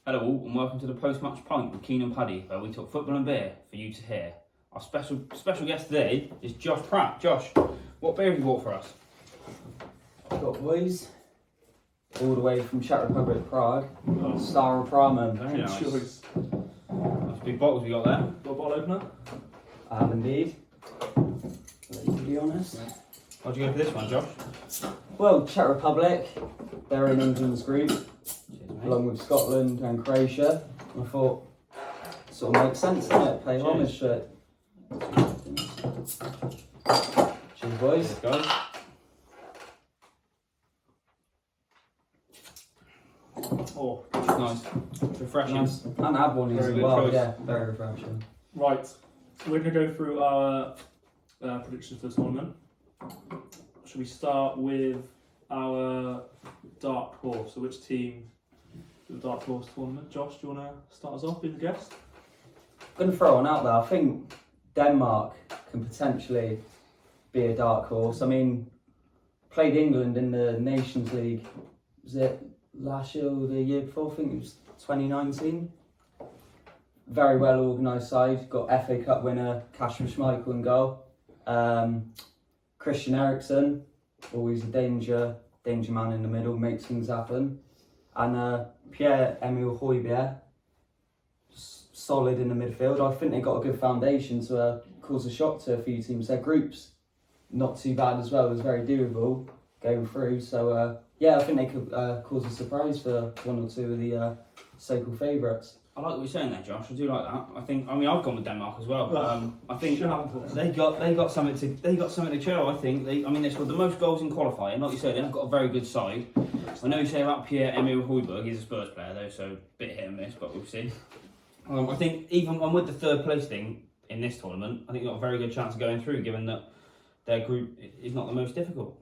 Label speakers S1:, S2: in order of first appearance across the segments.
S1: Hello all and welcome to the Post Match Pint with Keane Paddy, where we talk football and beer for you to hear. Our special guest today is Josh Pratt. Josh, what beer have you bought for us?
S2: I've got boys all the way from Czech Republic, Prague. Star of Pramen.
S1: Very nice.
S3: Choice.
S1: Nice big bottles we got there.
S3: Got a bottle opener?
S2: I have indeed. To be honest.
S1: Why'd you go for this one, Josh?
S2: Well, Czech Republic, they're in England's group,
S1: Cheers, mate.
S2: along with Scotland and Croatia. I thought, sort of makes sense, doesn't it? Pay homage to it. Cheers, boys.
S1: Cheers, guys.
S3: Oh,
S1: Nice. Refreshing.
S2: Nice. And I have one as
S1: Very good
S2: well,
S1: choice.
S2: yeah, very refreshing.
S3: right. We're going to go through our predictions for the tournament. Should we start with our dark horse? So which team for the dark horse tournament? Josh, do you want to start us off, being the guest?
S2: I'm going to throw one out there. I think Denmark can potentially be a dark horse. I mean, played England in the Nations League, was it last year or the year before? I think it was 2019. Very well organised side. Got FA Cup winner Kasper Schmeichel in goal. Christian Eriksen, always a danger man in the middle, makes things happen. And Pierre-Emile Højbjerg, solid in the midfield. I think they got a good foundation to cause a shock to a few teams. Their group's not too bad as well. It was very doable going through. So I think they could cause a surprise for one or two of the so-called favourites.
S1: I like what you're saying there, Josh. I do like that. I've gone with Denmark as well. I think
S3: Shambles.
S1: they got something to show. I think they scored the most goals in qualifying. Like you said, they've got a very good side. I know you say about Pierre-Emile Højbjerg. He's a Spurs player though, so a bit hit and miss, but we'll see. I think even with the third place thing in this tournament, I think they've got a very good chance of going through, given that their group is not the most difficult.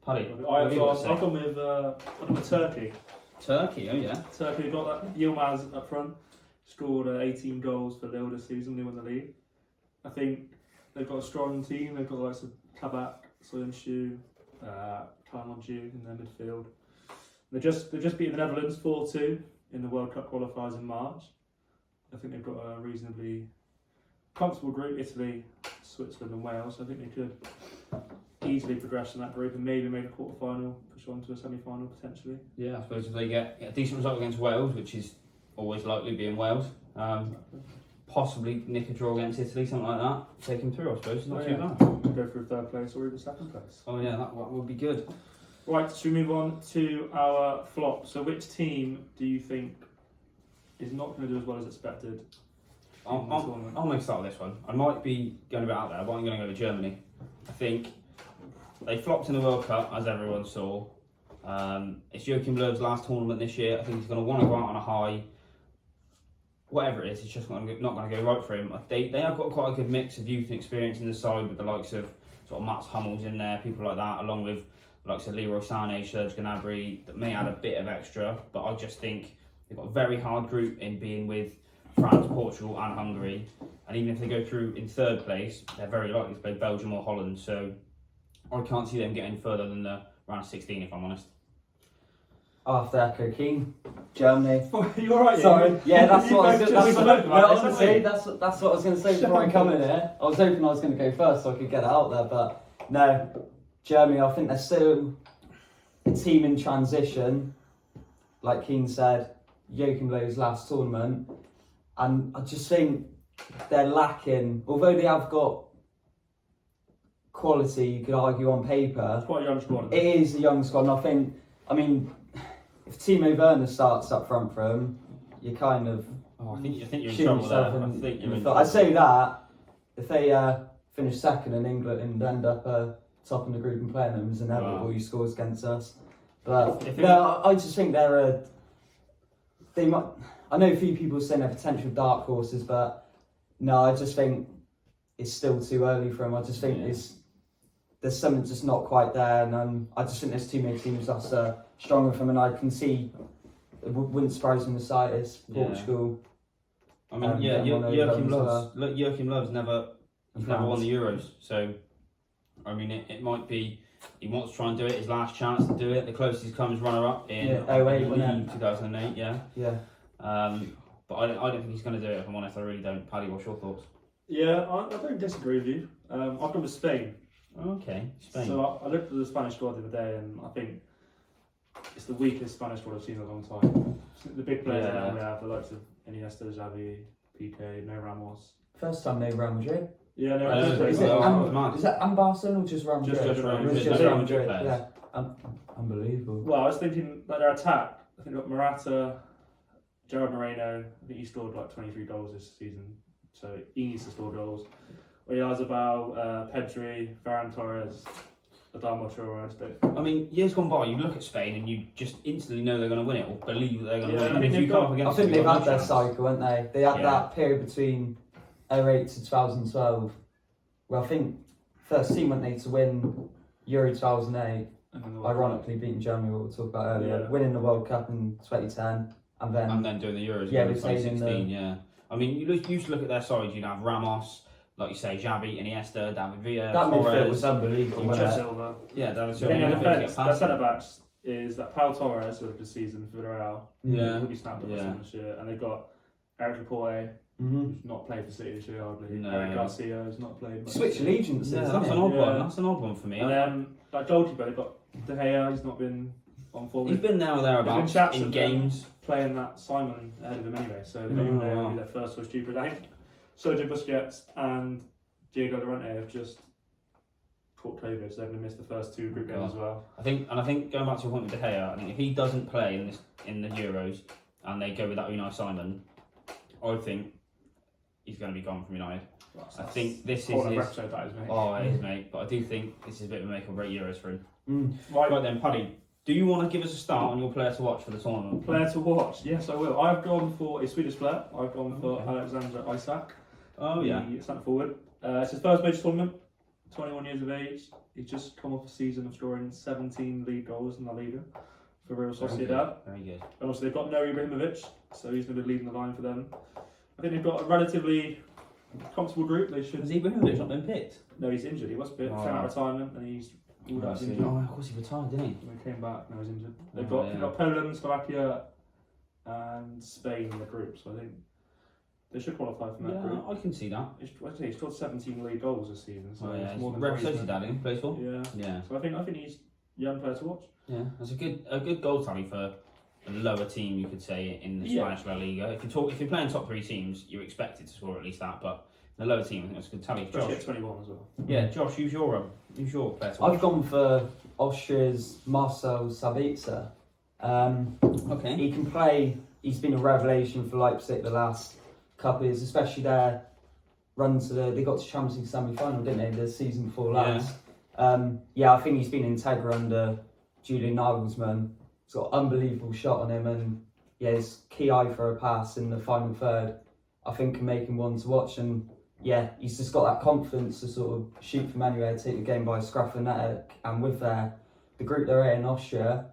S1: Paddy,
S3: I've gone with Turkey.
S1: Turkey, oh yeah.
S3: Turkey got that Yilmaz up front, scored 18 goals for Lille this season, they won the league. I think they've got a strong team. They've got the likes of Kabak, Soyuncu, Kalmanju in their midfield. They've just beaten the Netherlands 4-2 in the World Cup qualifiers in March. I think they've got a reasonably comfortable group: Italy, Switzerland, and Wales. I think they could easily progress in that group and maybe make a quarter final, push on to a semi-final potentially.
S1: Yeah, I suppose if they get a decent result against Wales, which is always likely being Wales, possibly nick a draw against Italy, something like that, take them through, I suppose. It's not too bad.
S3: Go for third place or even second place.
S1: Oh yeah, that would be good.
S3: Right, should we move on to our flop? So which team do you think is not going to do as well as expected?
S1: I'll make a start with this one. I might be going a bit out there, but I'm going to go with Germany. I think they flopped in the World Cup, as everyone saw. It's Joachim Löw's last tournament this year. I think he's going to want to go out on a high. Whatever it is, it's just not going to go right for him. They have got quite a good mix of youth and experience in the side, with the likes of sort of Mats Hummels in there, people like that, along with the likes of Leroy Sané, Serge Gnabry, that may add a bit of extra. But I just think they've got a very hard group in being with France, Portugal and Hungary. And even if they go through in third place, they're very likely to play Belgium or Holland. So I can't see them getting further than the round of 16, if I'm honest.
S2: I'll have to echo Keane. Germany.
S3: You're right.
S2: Sorry. Yeah, that's what I was
S3: We
S2: going
S3: spoke about this,
S2: honestly,
S3: haven't
S2: that's what I was going to say before I come in here. I was hoping I was going to go first so I could get it out there, but no. Germany, I think they're still a team in transition. Like Keane said, Joachim Löw's last tournament. And I just think they're lacking, although they have got quality, you could argue on paper.
S3: It's quite a young squad.
S2: It is a young squad, and if Timo Werner starts up front for him, you kind of
S1: I think you're in
S2: shoot
S1: trouble there.
S2: yourself
S1: I think you're in
S2: I'd say that if they finish second in England and end up top in the group and playing them, it's inevitable you score against us. But I just think they might. I know a few people saying they're potential dark horses, but no, I just think it's still too early for them. I just think there's something just not quite there, and I just think there's too many teams that's stronger from, and I can see it wouldn't surprise me the slightest. Portugal.
S1: I mean, Joachim Löw's never won the Euros, so I mean it might be he wants to try and do it. His last chance to do it. The closest he's come is runner-up in
S2: 2008,
S1: 2008. Yeah. But I don't think he's going to do it, if I'm honest. I really don't. Paddy, what's your thoughts?
S3: Yeah, I don't disagree with you. I've gone with Spain.
S1: Okay, Spain.
S3: So I looked at the Spanish squad the other day, and I think it's the weakest Spanish squad I've seen in a long time. The big players that normally have, the likes of Iniesta, Xavi, Piqué, no Ramos.
S2: First time they Real Madrid.
S3: Yeah, no,
S2: Is it Barcelona or just Real Madrid?
S1: Just Real Madrid.
S2: Just Real Madrid.
S1: Players.
S2: Yeah, unbelievable.
S3: Well, I was thinking like their attack. I think they've got Morata, Gerard Moreno. I think he scored like 23 goals this season, so he needs to score goals. Oyarzabal, Pedri, Ferran Torres, Adama Traore.
S1: I mean, years gone by, you look at Spain and you just instantly know they're going to win it, or believe that they're going to win it. And if you come up against
S2: I think they've had their
S1: chance.
S2: cycle, haven't they? They had that period between 08 to 2012. Well, I think first team went there to win Euro 2008. Ironically beating Germany, what we'll talk about earlier, winning the World Cup in 2010, and then
S1: doing the Euros
S2: in
S1: in 2016. I mean, you used to look at their sides. You'd have Ramos, like you say, Xavi, Iniesta, David Villa,
S2: that
S1: Torres.
S2: midfield was unbelievable.
S3: David Silva.
S1: Yeah, David
S3: In
S1: Silva.
S3: their
S1: Yeah,
S3: defence, their centre backs is that Pau Torres of the season for Villarreal.
S1: Yeah.
S3: He'll be snapped up this year, and they've got Eric Laporte, who's not played for City this year hardly.
S1: No.
S3: Eric Garcia, who's not played.
S2: Switch allegiances.
S1: Yeah,
S2: isn't
S1: that's
S2: it?
S1: an odd one. That's an odd one for me.
S3: And then like goalkeeper, they've got De Gea. He's not been on form.
S1: He's been there or thereabouts
S3: chats
S1: in
S3: of
S1: games.
S3: Playing that Simon ahead of him anyway, so they don't even know who their first choice keeper. I think Sergio Busquets and Diego Llorente have just caught COVID, so they're going to miss the first two group games as well.
S1: I think going back to your point with De Gea, I think if he doesn't play in the Euros and they go with that Unai Simon, I think he's going to be gone from United. I think this is his...
S3: episode, that is, mate.
S1: Oh, it is, mate. But I do think this is a bit of a make or break Euros for him.
S3: Right
S1: then, Paddy, do you want to give us a start on your player to watch for the tournament?
S3: player to watch? Yes, I will. I've gone for a Swedish player. I've gone for Alexander Isak.
S1: Oh, yeah.
S3: The centre forward. It's his first major tournament. 21 years of age. He's just come off a season of scoring 17 league goals in La Liga for Real Sociedad.
S1: Very good.
S3: And also they've got no Ibrahimovic, so he's going to be leading the line for them. I think they've got a relatively comfortable group. They should.
S1: Has Ibrahimovic not been picked?
S3: No, he's injured. He was picked, came out of retirement, and he's ruled out as injured.
S1: Oh, of course he retired, didn't he?
S3: When he came back, now he's injured. They've
S1: Oh,
S3: got Poland, Slovakia, and Spain in the group, so I think they should qualify from that group.
S1: I can see that.
S3: He's scored 17 league goals this season, so it's more than
S1: Real
S3: twice.
S1: Sociedad he plays for.
S3: Yeah.
S1: Yeah.
S3: So I think he's a young player to watch.
S1: Yeah, that's a good goal tally for a lower team, you could say, in the Spanish La Liga. If you're playing top three teams, you're expected to score at least that, but in a lower team, I think that's a good tally.
S3: Josh, 21 as well.
S1: Yeah, Josh, who's your player to watch?
S2: I've gone for Austria's Marcel Sabitzer.
S1: Okay.
S2: He can play. He's been a revelation for Leipzig the last couple of years, especially their run to they got to Champions League semi-final, didn't they, the season before last? I think he's been integral under Julian Nagelsmann. He's got an unbelievable shot on him, and his key eye for a pass in the final third, I think, can make him one to watch. And he's just got that confidence to sort of shoot from anywhere, take the game by a scruff of the neck. And with the group they're in Austria,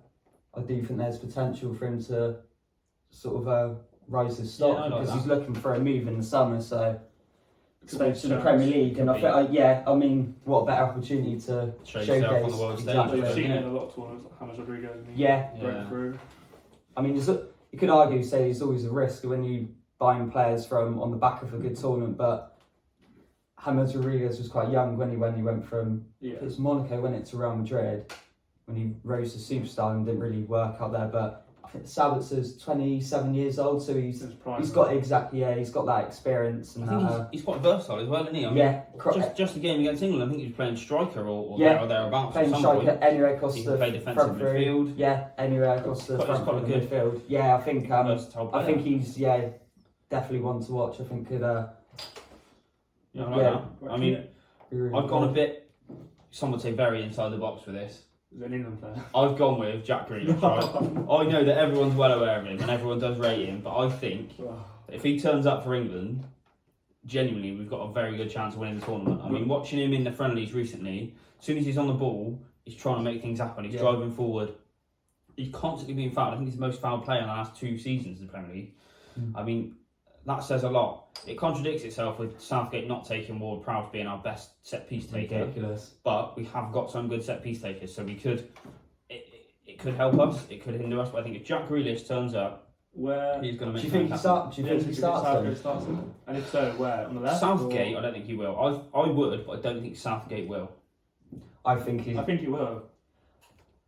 S2: I do think there's potential for him to sort of rise his stock because he's looking for a move in the summer. So to the Premier League, and I mean, what a better opportunity to showcase
S1: on the world stage.
S3: We've
S1: Exactly.
S3: seen it in a lot of tournaments, like James Rodriguez.
S2: Yeah.
S3: Through.
S2: I mean, you could argue, say, there's always a risk when you buying players from on the back of a good tournament, but James Rodriguez was quite young when he went from it was Monaco, went it to Real Madrid, when he rose to superstar and didn't really work out there. But I think Sabitzer's 27 years old, so he's got he's got that experience. And
S1: I think he's quite versatile as well, isn't he? I mean, just the game against England, I think he was playing striker or thereabouts.
S2: Playing striker anywhere across the
S1: defensive midfield.
S2: Yeah, anywhere across the front of the midfield. Yeah, I think he's definitely one to watch. I think could.
S1: I mean, I've gone a bit. Some would say very inside the box for this.
S3: Is it an England player?
S1: I've gone with Jack Grealish. Right? I know that everyone's well aware of him and everyone does rate him, but I think that if he turns up for England, genuinely, we've got a very good chance of winning the tournament. I mean, watching him in the friendlies recently, as soon as he's on the ball, he's trying to make things happen. He's driving forward. He's constantly being fouled. I think he's the most fouled player in the last 2 seasons in the Premier League. I mean, that says a lot. It contradicts itself with Southgate not taking Ward Prowse being our best set piece taker.
S2: Ridiculous.
S1: But we have got some good set piece takers, so it could help us, it could hinder us. But I think if Jack Grealish turns up
S3: Where
S1: He's going to
S2: Do
S1: make.
S2: you think he starts? Do you think he starts
S3: Southgate
S2: him?
S3: starts him? And if so, where? On the left?
S1: Southgate, I don't think he will. I would, but I don't think Southgate will.
S2: I think he.
S3: I think he will.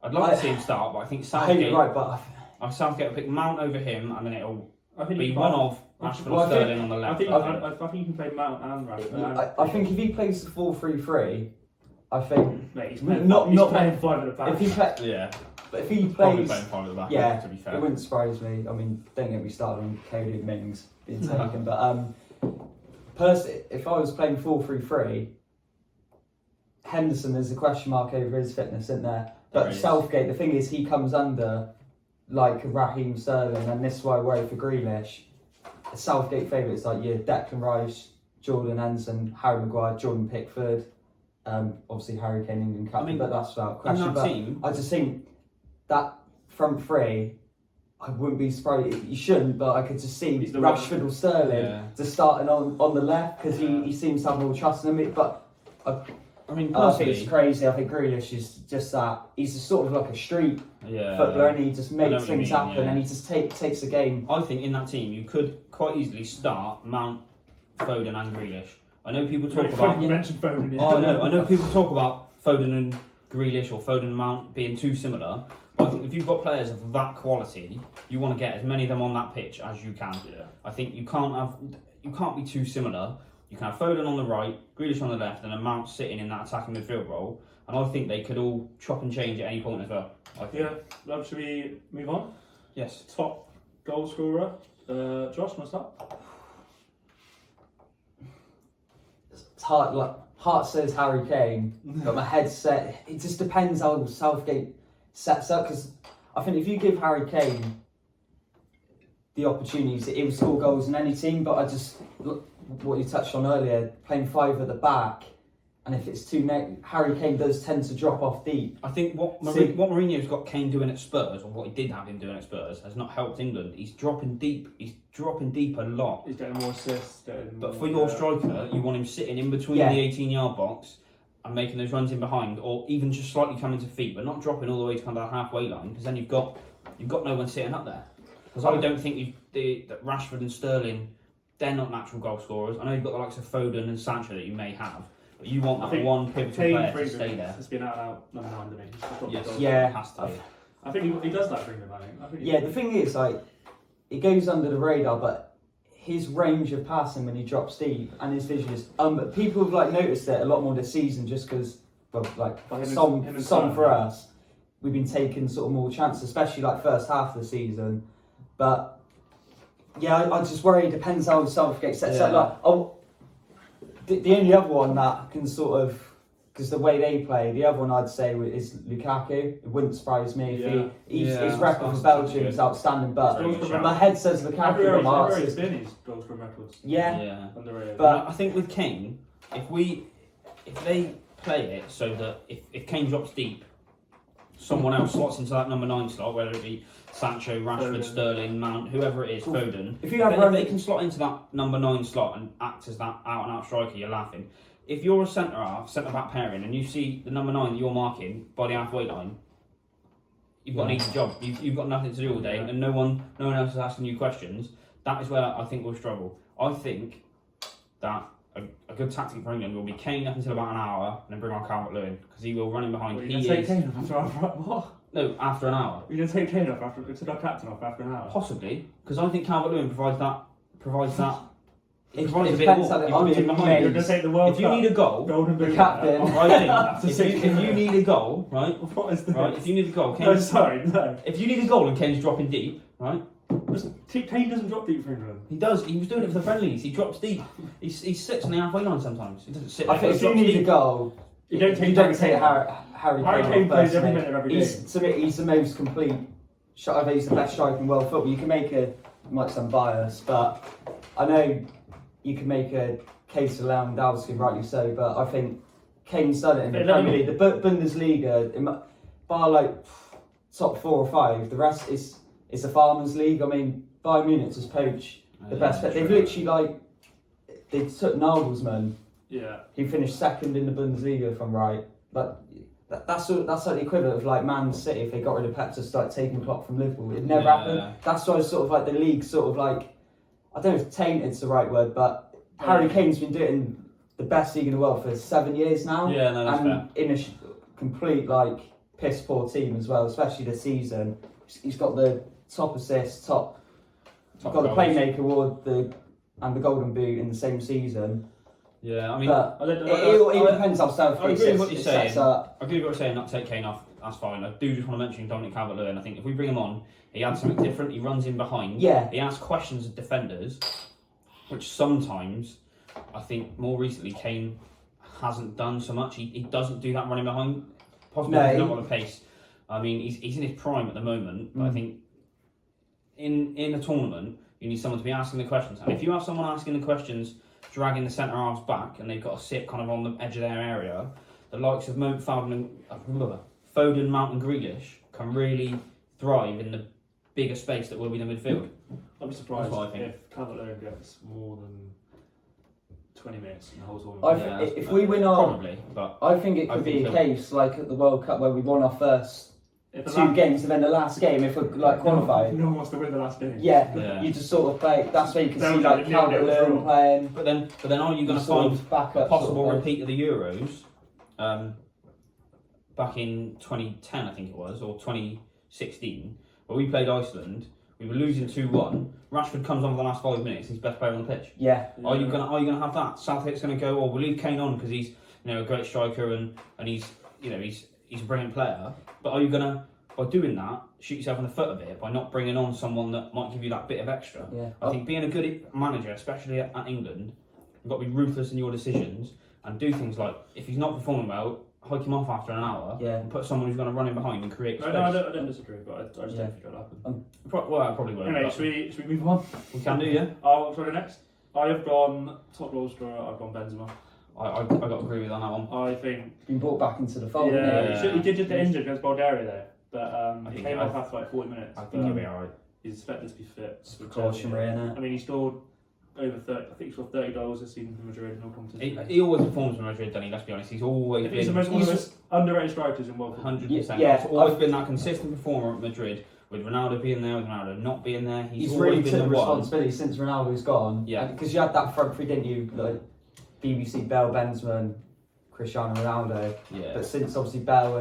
S1: I'd like to see him start, but I think
S2: I
S1: Southgate.
S2: think you're right, but
S1: Southgate will pick Mount over him, and then it'll
S3: I think
S1: be
S3: he
S1: one
S3: can-
S1: of Rashford
S2: Well, I
S1: or
S2: think-
S1: Sterling on the
S3: I
S1: left.
S3: think
S1: I
S3: you can play Mount and Rashford.
S2: I think if he plays the 4-3-3, I think
S3: Mate, he's
S2: Not-
S3: playing,
S2: not-
S3: playing 5 at the back.
S2: if he play,
S1: yeah,
S2: but if he
S1: probably
S2: plays,
S1: playing 5 at the back.
S2: yeah,
S1: to be
S2: it
S1: fair.
S2: wouldn't surprise me. I mean, don't get me started on Cody and Mings being taken, but personally, if I was playing 4-3-3, Henderson is a question mark over his fitness, isn't there? But
S1: There is.
S2: Southgate, the thing is, he comes under like Raheem Sterling, and this is why I worry for Grealish. Southgate favourites like your Declan Rice, Jordan Henderson, Harry Maguire, Jordan Pickford, obviously Harry Kane, England captain,
S1: I mean,
S2: but that's without
S1: In
S2: question.
S1: that
S2: But
S1: team,
S2: I just think that front three, I wouldn't be surprised. You shouldn't, but I could just see
S3: He's the
S2: Rashford or Sterling
S1: Yeah.
S2: just starting on the left because
S1: Yeah.
S2: he seems to have more trust in him. But
S1: I mean,
S2: I think it's
S1: personally,
S2: crazy. I think Grealish is just that. He's just sort of like a street
S1: yeah,
S2: footballer, and he just
S1: I know
S2: makes
S1: what you
S2: things
S1: mean,
S2: happen,
S1: yeah.
S2: and he just takes the game.
S1: I think in that team you could quite easily start Mount, Foden, and Grealish. I know people talk about.
S3: You mentioned Foden.
S1: Oh no, I know people talk about Foden and Grealish or Foden and Mount being too similar. But I think if you've got players of that quality, you want to get as many of them on that pitch as you can.
S3: Yeah.
S1: I think you can't be too similar. You can have Foden on the right, Grealish on the left, and a Mount sitting in that attacking midfield role. And I think they could all chop and change at any point as well. I think.
S3: Yeah, love, should we move on?
S1: Yes.
S3: Top goal scorer. Josh, want to start?
S2: It's hard. Like heart says Harry Kane, but my head set. It just depends how Southgate sets up. Because I think if you give Harry Kane the opportunities, he will score goals in any team. But I just what you touched on earlier, playing 5 at the back, and if it's too Harry Kane does tend to drop off deep.
S1: I think what Mourinho's got Kane doing at Spurs, or what he did have him doing at Spurs, has not helped England. He's dropping deep. He's dropping deep a lot.
S3: He's getting more assists.
S1: But for your striker, you want him sitting in between the 18-yard box and making those runs in behind, or even just slightly coming to feet, but not dropping all the way to kind of the halfway line, because then you've got no one sitting up there. Because I don't think that Rashford and Sterling, they're not natural goal scorers. I know you've got the likes of Foden and Sancho that you may have, but you want that one pivotal player to stay there.
S3: It's been out number 9 to me. He's just got
S1: Yes,
S3: the goal.
S2: Yeah.
S1: has to be.
S3: I think he does like bringing them. I think.
S2: Yeah, the thing is, like, it goes under the radar, but his range of passing when he drops deep and his vision is. But people have like noticed it a lot more this season, just because, well, like some for us, we've been taking sort of more chances, especially like first half of the season. But yeah, I just worry. It depends how Southgate sets up. Like, the only other one that can sort of. Because the way they play, the other one I'd say is Lukaku. It wouldn't surprise me if his record for Belgium is outstanding. But my head says Lukaku. But my heart says
S3: his goals for records.
S2: yeah.
S3: Underrated.
S1: But I think with Kane, if they play it so that if Kane drops deep, someone else slots into that number 9 slot, whether it be Sancho, Rashford,
S3: Foden.
S1: Sterling, Mount, whoever it is, Foden.
S2: If you have
S1: If they can slot into that number 9 slot and act as that out and out striker, you're laughing. If you're a centre back pairing, and you see the number 9 you're marking by the halfway line, you've got an easy job. You've got nothing to do all day, and no one else is asking you questions. That is where I think we'll struggle. I think that a good tactic for England will be Kane up until about an hour, and then bring on Calvert-Lewin, because he will run in behind.
S3: You're going to take Kane off after what?
S1: No, after an hour.
S3: You're going to take Kane off after our captain off after an hour?
S1: Possibly, because I think Calvert-Lewin provides that. It provides
S2: it
S1: a bit
S2: depends
S1: more.
S2: how
S1: You
S2: I
S1: put
S2: mean,
S1: him behind.
S2: mate,
S3: You're going to take the World
S1: If you
S3: Cup,
S1: need a goal,
S3: Golden Boot,
S2: captain.
S1: I think if you need a goal, right?
S3: What is this?
S1: Right, if you need a goal,
S3: No, sorry, no.
S1: if you need a goal and Kane's dropping deep, right?
S3: Kane doesn't drop deep for England.
S1: He does. He was doing it for the friendlies. He drops deep. He sits on the halfway line sometimes. He doesn't sit there.
S2: I think
S1: He
S2: if you
S1: drops
S2: need a
S1: deep.
S2: goal,
S3: You don't take
S2: Harry
S3: Harry
S2: Kane
S3: Kane
S2: off,
S3: plays every
S2: personally.
S3: minute of every game.
S2: To me, he's the most complete shot. I think he's the best striker in world football. You can make might sound biased, but I know you can make a case of Lewandowski, rightly so, but I think Kane's done it in the Premier League. The Bundesliga, bar like top 4 or 5, the rest is a farmers' league. I mean, Bayern Munich just poach the best. They've literally they took Nagelsmann.
S3: Yeah.
S2: He finished second in the Bundesliga, if I'm right. But That's like the equivalent of like Man City if they got rid of Pep to start taking the clock from Liverpool. It never happened. That's why sort of like the league sort of like, I don't know if tainted's the right word, but Harry Kane's been doing the best league in the world for 7 years now.
S1: Yeah, no, that's fair.
S2: In a complete like piss poor team as well, especially this season. He's got the top assists, got the Playmaker Award, and the Golden Boot in the same season.
S1: Yeah, I mean,
S2: but it depends how Southgate
S1: I agree with what you're saying.
S2: sets up.
S1: I agree with what you're saying. Not take Kane off. That's fine. I do just want to mention Dominic Calvert-Lewin. I think if we bring him on, he adds something different. He runs in behind.
S2: Yeah.
S1: He asks questions of defenders, which sometimes I think more recently Kane hasn't done so much. He doesn't do that running behind. Possibly he's not got the pace. I mean, he's in his prime at the moment, but I think in a tournament you need someone to be asking the questions. And if you have someone asking the questions, dragging the centre halves back, and they've got to sit kind of on the edge of their area, the likes of Foden, Mount and Grealish can really thrive in the bigger space that will be the midfield.
S3: I'd be surprised if Calvert-Lewin gets more than 20 minutes in the whole tournament.
S2: If we win our...
S1: Probably, but
S2: I think it could be a case like at the World Cup where we won our first two games and then the last game if we're like qualified.
S3: No one wants to win the last game.
S2: Yeah. You just sort of play. That's where you can see like Calvert-Lewin playing.
S1: But then are you going to find a possible repeat of the Euros? Back in 2010, I think it was, or 2016, where we played Iceland. We were losing 2-1. Rashford comes on for the last 5 minutes. He's best player on the pitch.
S2: Yeah.
S1: Are you gonna have that? Southgate's going to go, we'll leave Kane on because he's a great striker and he's a brilliant player. But are you going to, by doing that, shoot yourself in the foot a bit by not bringing on someone that might give you that bit of extra?
S2: Yeah.
S1: I think being a good manager, especially at England, you've got to be ruthless in your decisions and do things like, if he's not performing well, hike him off after an hour and put someone who's going to run in behind and create space.
S3: No, I don't disagree, but I just don't think it'll happen.
S1: Well, I probably won't.
S3: Anyway, should we move on?
S1: We can do, yeah.
S3: I'll try next. I have gone top goal scorer, I've gone Benzema.
S1: I got to agree with you on that one.
S3: I think...
S2: Been brought back into the fold.
S3: Yeah. He did just get injured against Bulgaria there, but he came off after like 40 minutes.
S1: I think he'll be alright.
S3: He's expected to be fit.
S2: Cautionary, innit?
S3: I mean, he scored over 30. I think he scored 30 goals this season for Madrid in all competitions.
S1: He always performs for Madrid, doesn't he? Let's be honest. He's always been...
S3: He's one of the most underrated strikers in world football.
S1: 100%.
S2: Yeah,
S1: he's always been that consistent performer at Madrid. With Ronaldo being there, with Ronaldo not being there, he's always
S2: really
S1: been
S2: took
S1: the
S2: responsibility since Ronaldo's gone.
S1: Yeah.
S2: Because you had that front three, didn't you? Like BBC, Bale, Benzema, and Cristiano Ronaldo.
S1: Yeah.
S2: But since obviously Bale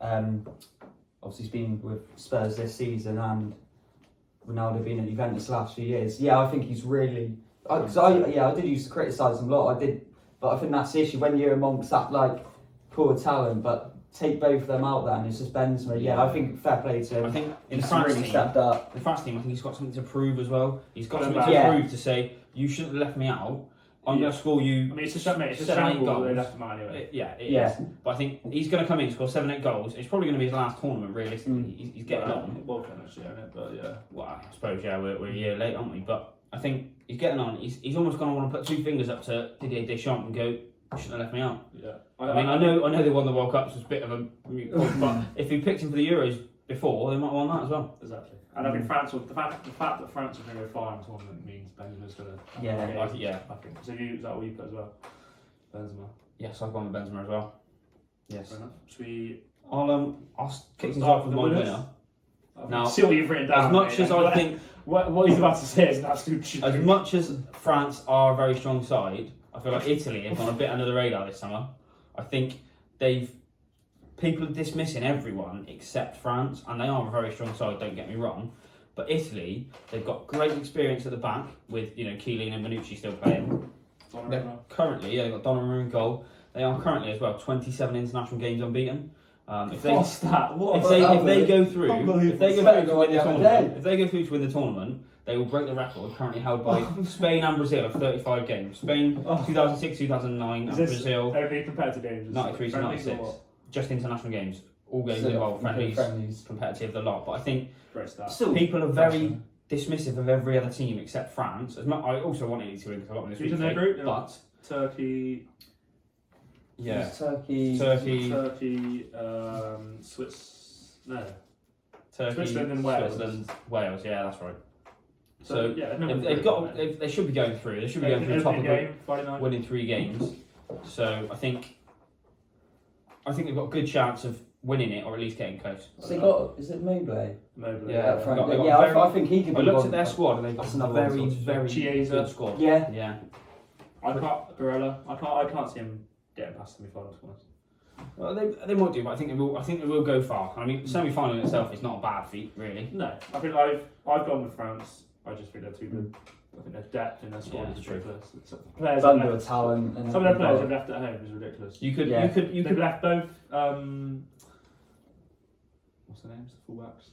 S2: and obviously he's been with Spurs this season and Ronaldo being at Juventus the last few years. Yeah, I think he's really. I did used to criticise him a lot. But I think that's the issue when you're amongst that like poor talent. But take both of them out there and it's just Benzema. Yeah, I think fair play to him.
S1: I think in
S2: he's
S1: France
S2: really stepped up.
S1: In France team, I think he's got something to prove as well. He's got something to prove to say, you shouldn't have left me out. I'm going to score you.
S3: I mean, it's a shambles goals. They left him out anyway.
S1: It is. But I think he's going to come in, score 7-8 goals. It's probably going to be his last tournament, realistically. He's getting on.
S3: World Cup next year, isn't it? But yeah.
S1: Well, I suppose, we're a year late, aren't we? But I think he's getting on. He's almost going to want to put two fingers up to Didier Deschamps and go, you shouldn't have left me out.
S3: Yeah.
S1: I know they won the World Cup, so it's a bit of a moot point, but if he picked him for the Euros before, they might have won that as well.
S3: Exactly. And I think France, the fact that France are going to go far in the tournament means Benzema's going to.
S1: I
S3: think. So is that what you put as well? Benzema.
S1: Yes, I've gone with Benzema as well. Yes.
S3: Fair enough. Should we?
S1: I'll kick things off with my winner.
S3: Now, see what you've written down.
S1: As much as I think
S3: what he's about to say is an absolute shit.
S1: As much as France are a very strong side, I feel like Italy have gone a bit under the radar this summer. I think people are dismissing everyone except France, and they are a very strong side, don't get me wrong. But Italy, they've got great experience at the back with, Chiellini and Bonucci still playing. Currently, they've got Donnarumma in goal. They are currently as well 27 international games unbeaten. If they go through to win the tournament, they will break the record currently held by Spain and Brazil of 35 games. Spain 2006, 2009, and Brazil
S3: every competitive games
S1: 93 to 96. Just international games, all games involved, friendlies, competitive, the lot. But I think people are very dismissive of every other team except France. I also want Italy to win because I got them this week.
S3: In their group,
S1: but
S3: Turkey.
S1: Yeah.
S3: Turkey. Swiss. No.
S1: Turkey,
S3: Switzerland and Wales.
S1: Wales. Yeah, that's right.
S3: So
S1: they should be going through. They should be going through top of the group, winning 3 games. So I think I think they've got a good chance of winning it or at least getting close.
S2: So they got, is it Mobley?
S3: Mobley.
S1: Yeah,
S2: Up front?
S1: They've got
S2: Yeah,
S1: very-
S2: I think he could be
S1: I looked
S2: one.
S1: at their squad and they've got
S2: That's
S1: a
S2: another one
S1: very,
S2: to watch.
S1: very
S3: Chiesa.
S1: good squad.
S2: Yeah.
S1: Yeah.
S3: I can't see him getting past semi-finals.
S1: Well, they might do, but I think they will go far. I mean, semi-final in itself is not a bad feat, really.
S3: No, I think I've gone with France. I just think they're too good. I think their depth in their squad
S1: Yeah,
S3: is
S1: true.
S3: ridiculous. Players
S2: Bundle of talent. And
S3: some of their players have left at home is ridiculous.
S1: You could.
S3: They've left both. What's the names? The fullbacks.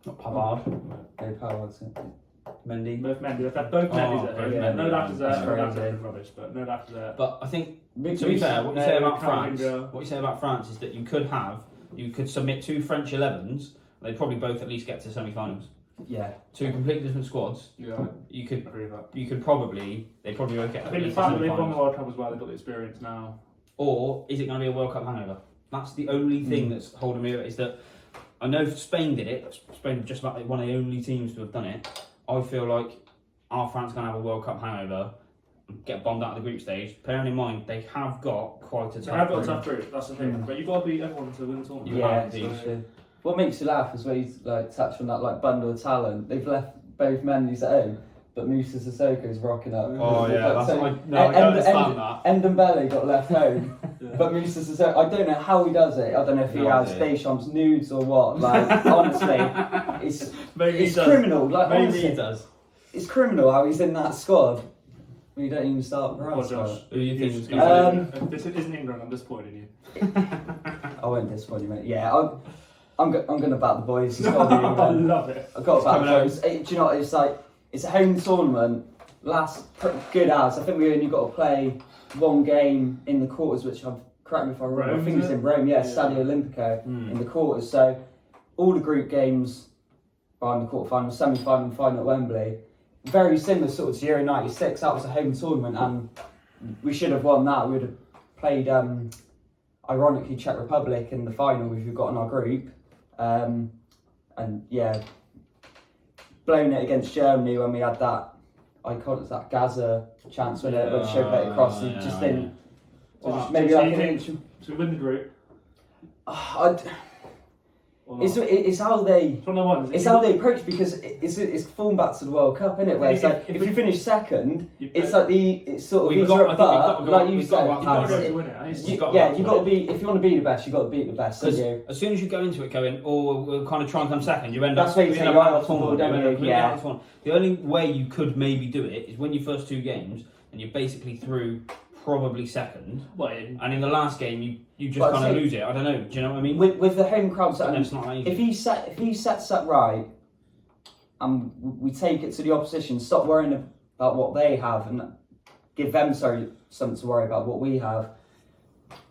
S1: Not Pavard.
S2: Dave Howard's it.
S1: Mendy.
S3: Both Mendy. They've left both Mendy's at home.
S1: both
S3: Yeah, no
S1: Mendy.
S3: Lacazette.
S2: That's
S3: No
S2: crazy.
S3: Lacazette is rubbish, but no Lacazette.
S1: But I think,
S2: Big
S1: to be fair, what you say about
S3: Camavinga.
S1: France is that you could submit 2 French 11s. They'd probably both at least get to semi-finals.
S2: Yeah.
S1: 2 completely different squads.
S3: Yeah,
S1: You
S3: I
S1: could
S3: agree with that.
S1: they probably won't get
S3: I
S1: at
S3: think the
S1: least
S3: fact
S1: to
S3: that they've won the
S1: semi-finals.
S3: World Cup as well, they've got the experience now.
S1: Or is it going to be a World Cup hangover? That's the only thing that's holding me up, is that I know Spain did it. Spain are just about one of the only teams to have done it. I feel like, are France going to have a World Cup hangover and get bombed out of the group stage? Bearing in mind, they have got quite a tough
S3: They have got a
S1: group.
S3: tough group, that's the thing. But you've got to beat everyone to win the tournament.
S2: Yeah.
S1: have to.
S2: So, what makes you laugh is when you touch on that bundle of talent. They've left both Mendy's at home, but Moussa Sissoko's rocking up.
S1: Oh yeah, that's
S2: So,
S1: I don't understand that.
S2: Ndombele got left home, but Moussa Sissoko, I don't know how he does it. I don't know if he
S1: No
S2: has
S1: idea.
S2: Deschamps nudes or what. Like honestly, it's criminal. Like
S1: Maybe
S2: honestly,
S1: he does.
S2: it's criminal how he's in that squad. When you don't even start for
S3: Well,
S2: us.
S3: Josh,
S1: Who do you think is
S3: this isn't England, I'm disappointed in you.
S2: I won't disappoint you, mate. Yeah, I'm going to back the boys. It's got to be
S3: I
S2: England.
S3: love it.
S2: I've got to back the
S1: coming
S2: boys. Do you know what? It's like, it's a home tournament. Good as. I think we only got to play one game in the quarters, which correct me if I'm wrong.
S3: Rome,
S2: I think
S3: is
S2: it's
S3: it?
S2: in Rome. Yeah,
S3: Yeah.
S2: Stadio Olimpico
S1: Mm.
S2: in the quarters. So all the group games are in the quarterfinals, semi-final, and final at Wembley. Very similar sort of to Euro '96. That was a home tournament, and we should have won that. We would have played, ironically, Czech Republic in the final, which we've got in our group. And yeah, blown it against Germany when we had that iconic, that Gaza chance when it show played across. It just didn't.
S3: Wow.
S2: Just maybe
S3: So
S2: like
S3: you
S2: an
S3: think-
S2: inch.
S3: So we win the group. Or not?
S2: It's how they.
S3: It's one of the ones.
S2: It's how they approach, because it's falling back to the World Cup, isn't it? Where it's like if you finish second, it's like it's sort of
S1: We've
S2: easier,
S1: got- I think
S2: but
S1: we've got-
S2: like you
S1: we've got
S2: said,
S1: about
S3: You've got to
S1: That's
S3: go
S1: it.
S3: to win it.
S1: You've
S2: you,
S1: got
S2: yeah,
S1: to
S2: you've got to be. If you want to be the best, you've got to beat the best.
S1: Because
S2: You.
S1: as soon as you go into it going, oh, we'll kind of try and come second, you end
S2: That's
S1: up
S2: where you
S1: you
S2: take
S1: end
S2: your
S1: up
S2: eye
S1: out
S2: off
S1: of
S2: the
S1: the
S2: ball,
S1: tournament.
S2: don't
S1: You end
S2: you?
S1: up completely
S2: Yeah.
S1: out of the tournament. The only way you could maybe do it is win your first 2 games and you're basically through probably second, and in the last game you just
S2: But
S1: kind
S2: see-
S1: of lose it. I don't know. Do you know what I mean?
S2: With the home crowds,
S1: But then it's not that easy.
S2: if he sets up right, and we take it to the opposition, stop worrying about what they have and give them something to worry about what we have.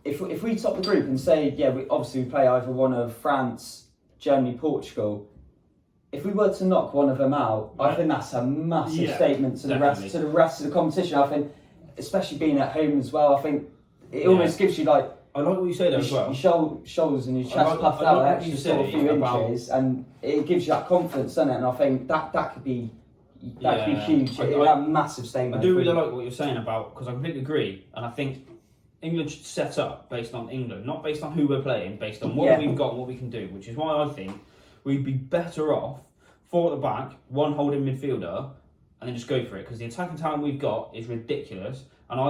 S2: If we top the group and say, yeah, we play either one of France, Germany, Portugal. If we were to knock one of them out, I think that's a massive statement to
S1: definitely.
S2: the rest of the competition. I think, especially being at home as well, I think it almost gives you like
S1: I like what you say there as well.
S2: your shoulders and your chest
S1: I like
S2: puffed
S1: what
S2: out
S1: you
S2: an extra sort of
S1: say
S2: few
S1: about-
S2: inches, and it gives you that confidence, doesn't it? And I think that could be huge. That massive statement.
S1: I do really like what you're saying about, because I completely agree, and I think England should set up based on England, not based on who we're playing, based on what we've got and what we can do, which is why I think we'd be better off 4 at the back, 1 holding midfielder, and then just go for it, because the attacking talent we've got is ridiculous, and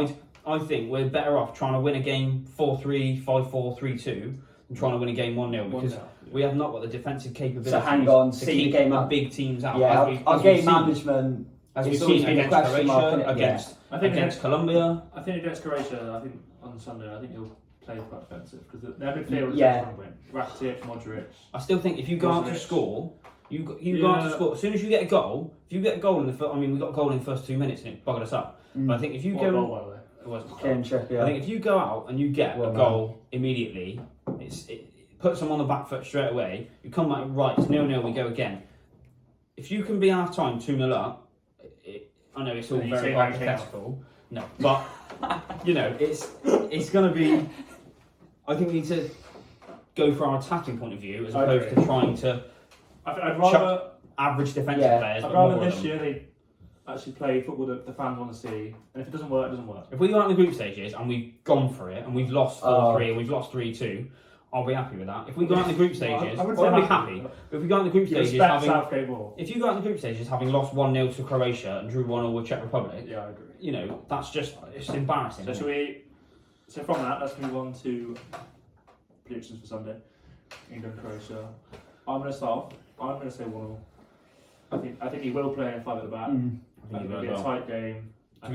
S1: I think we're better off trying to win a game 4-3, 5-4, 3-2 than trying to win a game 1-0, because we have not got the defensive capability
S2: So hang on,
S1: to
S2: see
S1: keep
S2: the game
S1: the
S2: up.
S1: big teams out.
S2: Yeah, our
S1: as
S2: game
S1: we've seen.
S2: management.
S1: As
S2: It's
S1: we've
S2: always
S1: seen
S2: been a
S1: against
S2: question mark,
S1: Croatia,
S2: innit?
S1: against
S3: I think
S1: Colombia.
S3: I think against Croatia, I think on Sunday, I think he'll play quite defensive because their midfield is
S2: Yeah.
S3: going to win. Rakitic, Modric.
S1: I still think if you go out to
S3: Modric.
S1: score, you go out to score. As soon as you get a goal, if you get a goal in the first, we got a goal in the first 2 minutes and it buggered us up. But I think if you
S3: What a
S1: go,
S3: goal, by the way.
S1: it was.
S2: Kieran Trippier.
S1: I think if you go out and you get
S2: Well
S1: a
S2: done.
S1: goal immediately, it puts them on the back foot straight away. You come back right, it's 0-0, we go again. If you can be half time 2-0 up, I know it's all
S3: And you
S1: very
S3: say that
S1: hypothetical. No, but it's going to be. I think we need to go for our attacking point of view as
S3: I
S1: opposed
S3: agree.
S1: to trying to
S3: I'd rather.
S1: average defensive
S2: Yeah.
S1: players.
S3: I'd
S1: but
S3: rather
S1: more of
S3: this
S1: them.
S3: year actually play football that the fans want to see. And if it doesn't work, it doesn't work.
S1: If we go out in the group stages and we've gone for it and we've lost 4-3 and we've lost 3-2, I'll be happy with that. If we go out in the group stages,
S3: I wouldn't
S1: I'll
S3: say
S1: be happy. But if we go out in the group stages
S3: Southgate more.
S1: if you go out in the group stages having lost 1-0 to Croatia and drew 1-0 with Czech Republic,
S3: Yeah, I agree.
S1: you know, that's just it's embarrassing.
S3: So So from that, let's move on to predictions for Sunday. England, Croatia. I'm going to start off. I'm going to say 1-1. I think he will play in 5 at the back.
S1: I
S3: I
S1: think
S3: think it'll be a tight game.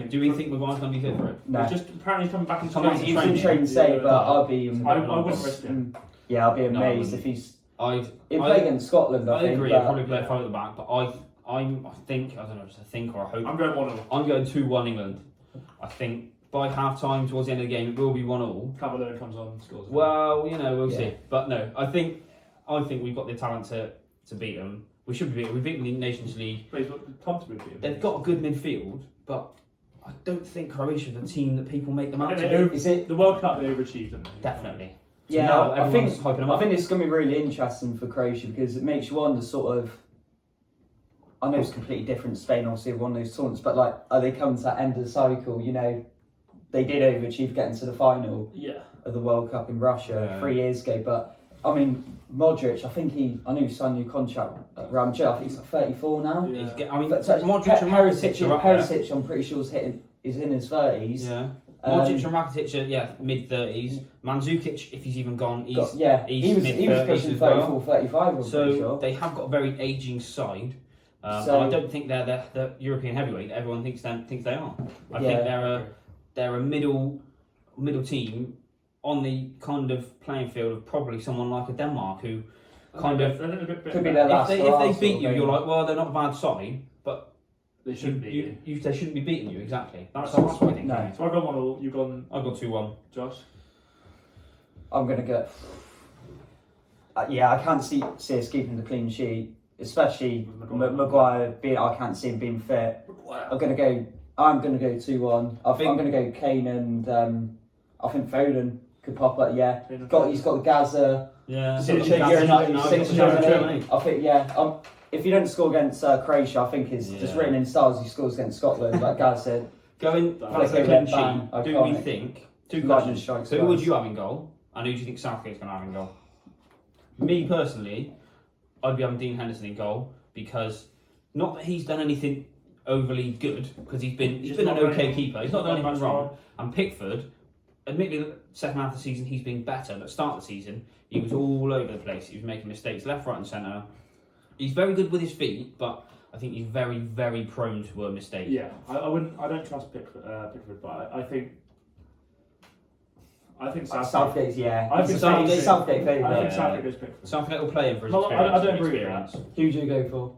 S1: Do we think Maguire's going to be fit for it?
S2: No.
S3: He's just apparently coming back into
S2: He was in
S1: training.
S2: training today, but I'll be.
S3: I wouldn't risk him.
S2: Yeah, I'll be
S1: No,
S2: amazed if he's.
S1: I'd
S2: Play against Scotland, I
S1: I
S2: think.
S1: agree.
S2: But,
S1: I'll probably play 5 at the back, but I think, I don't know if it's a think or a hope.
S3: I'm going 1-0.
S1: I'm going 2-1 England. I think by half time, towards the end of the game, it will be 1-1.
S3: Cavalier comes on and scores.
S1: Well, you know, we'll
S2: Yeah.
S1: see. But no, I think we've got the talent to beat them. We should be. We've beaten the Nations League.
S3: But he's got comfortably beat him.
S1: They've got a good midfield, but I don't think Croatia are the team that people make them out to be.
S2: Is it?
S3: The World Cup they overachieved, didn't they?
S1: Definitely. So
S2: Yeah,
S1: now
S2: I think.
S1: everyone's hyping them
S2: I
S1: up.
S2: think it's going to be really interesting for Croatia because it makes you wonder, sort of. I know it's completely different. Spain obviously have won those tournaments, but like, are they coming to that end of the cycle? You know, they did overachieve getting to the final of the World Cup in Russia 3 years ago. But I mean, Modric, I know he signed a new contract at Real Madrid. I think he's like 34 now.
S3: Yeah.
S1: I mean,
S2: But
S1: Modric and Rakitic are up there.
S2: Perisic, I'm pretty sure is in his 30s.
S1: Yeah. Modric and Rakitic are mid-30s. Mandzukic, if he's even gone, he's
S2: he was
S1: mid-30s
S2: pushing
S1: as well.
S2: 34, 35. I'm
S1: So
S2: pretty sure.
S1: they have got a very ageing side.
S2: So-
S1: I don't think they're the European heavyweight that everyone thinks they are. I
S2: Yeah.
S1: think they're a middle team on the kind of playing field of probably someone like a Denmark who kind of
S2: Could be their last
S1: if
S2: hurrah
S1: they beat
S2: sort
S1: you,
S2: of
S1: you're
S2: thing.
S1: like, well, they're not a bad side, but
S3: They shouldn't be.
S1: they shouldn't be beating you exactly. That's what I think.
S2: No.
S3: So I've got 1-0. You've gone.
S1: I've got 2-1.
S3: Josh.
S2: I'm going to go. I can't see us keeping the clean sheet, especially Maguire. I can't see him being fit. I'm going to go 2-1. I'm going to go Kane and I think Foden could pop up. Yeah, he's got the Gaza.
S1: Yeah.
S2: Germany. I think if he doesn't score against Croatia, I think it's just written in stars. He scores against Scotland, like Gaz said.
S1: Going for a clean sheet, do we think? Two questions. So who would you have in goal? And who do you think Southgate's going to have in goal? Me personally, I'd be having Dean Henderson in goal because not that he's done anything overly good because he's been an okay keeper. He's not done anything wrong. And Pickford, admittedly, the second half of the season he's been better. But at the start of the season, he was all over the place. He was making mistakes left, right, and centre. He's very good with his feet, but I think he's very, very prone to a mistake.
S3: Yeah, I don't trust Pickford, but I think
S2: Southgate's, yeah.
S3: I think
S2: Southgate favourite.
S3: I think
S1: Yeah.
S3: Southgate goes Pickford.
S1: Southgate will play him for his
S3: No,
S1: experience.
S3: I don't agree with
S1: experience.
S3: that.
S2: Who do you go for?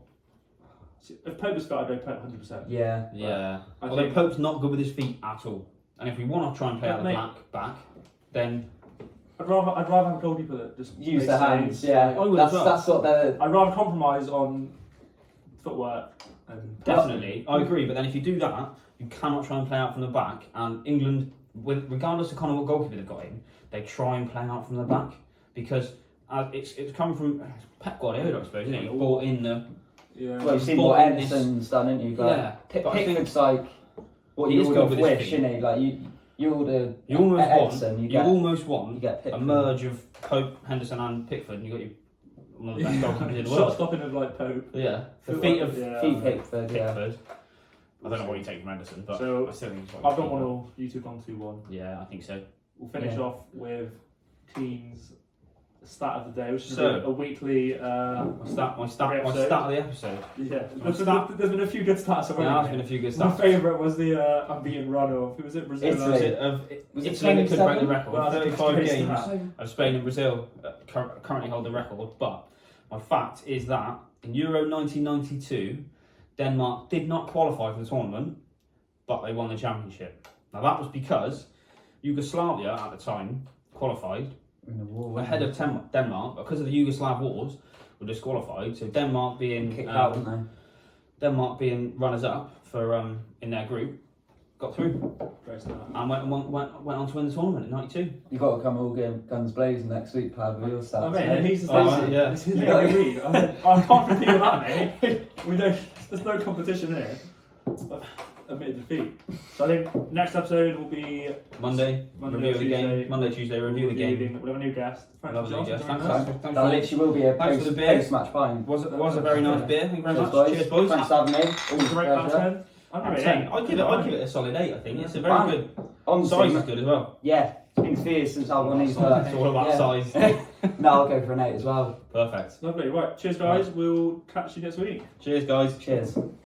S3: If Pope is fit, I'd go Pope 100%.
S2: Yeah.
S1: Yeah.
S3: I
S1: Although
S3: think-
S1: Pope's not good with his feet at all. And if we want to try and play out the
S3: Mate.
S1: back, then
S3: I'd rather have a goalkeeper that just
S2: Use
S3: makes
S2: their hands,
S3: saves.
S2: yeah.
S1: I would as well.
S2: That's what they're.
S3: I'd rather compromise on footwork and
S1: definitely, I agree. But then if you do that, you cannot try and play out from the back. And England, regardless of kind of what goalkeeper they've got in, they try and play out from the back because it's come from Pep Guardiola, I suppose, isn't it? He brought in the
S3: Yeah.
S2: Well, you've seen
S1: bought
S2: what
S1: in this-
S2: Ederson's done, haven't you? But
S1: Yeah, but I think
S2: Pickford's like what
S1: he
S2: you
S1: is
S2: would
S1: good
S2: have
S1: with his
S2: wished,
S1: feet.
S2: isn't he? Like you order
S1: you almost
S2: Ederson,
S1: want
S2: you
S1: you
S2: get
S1: almost want
S2: Pickford.
S1: a merge of Pope, Henderson, and Pickford, and you got your one of the best goalkeepers in the
S3: Shot
S1: world.
S3: stopping of like Pope.
S1: Yeah, the
S3: Feel
S1: feet
S3: like-
S1: of
S3: yeah.
S2: Feet Pickford, yeah.
S1: Pickford. I don't know what you take from Henderson, but
S3: So,
S1: I still think it's
S3: I've got 1-0. You two gone 2-1.
S1: Yeah, I think so.
S3: We'll finish
S2: Yeah.
S3: off with Keane's stat of the day, which is
S1: So-
S3: a weekly.
S1: My stat of the episode.
S3: Yeah,
S1: My
S3: there's been a few good stats already.
S1: Yeah, there's been a few good
S3: My
S1: stats.
S3: favourite was the unbeaten run of, who was it, Brazil?
S2: Italy.
S1: Was it Italy that could break the record?
S3: Well, I don't think
S1: 35
S3: it's
S1: games
S3: that.
S1: of Spain and Brazil currently hold the record. But my fact is that in Euro 1992, Denmark did not qualify for the tournament, but they won the championship. Now that was because Yugoslavia at the time qualified
S2: in the war
S1: ahead of Denmark because of the Yugoslav wars were disqualified. So Denmark being
S2: kicked out, didn't
S1: Denmark being runners up for in their group got through
S3: Great stat.
S1: and went on to win the tournament in '92.
S2: they? You got to come all guns blazing next week, Pad, with your stats.
S3: I mean,
S2: mate.
S3: he's the
S1: Oh,
S3: same.
S1: yeah.
S3: This is every week. I can't compete with that, mate. There's no competition here. admitted defeat. So I think next episode will be
S1: Monday review of the game.
S3: Tuesday.
S1: Monday, Tuesday, review of the game.
S3: We'll have a new guest.
S1: Lovely guest.
S3: Thanks.
S1: Thanks.
S2: That literally will be a
S1: Thanks for the beer.
S2: post-match pint.
S1: Was a very nice beer. Thank you very
S2: Cheers,
S1: much.
S2: boys.
S1: Cheers, boys.
S2: Thanks for having me.
S3: Always great out of 10.
S1: I'd give it a solid 8. I think it's a very
S2: Fine.
S1: good.
S2: Honestly,
S1: Size is good as well.
S2: yeah, it's been fierce since I won these. But
S1: It's all about
S2: yeah.
S1: size.
S2: No, I'll go for an 8 as well.
S1: Perfect.
S3: Lovely. Right. Cheers, guys. We'll catch you next week.
S1: Cheers, guys.
S2: Cheers.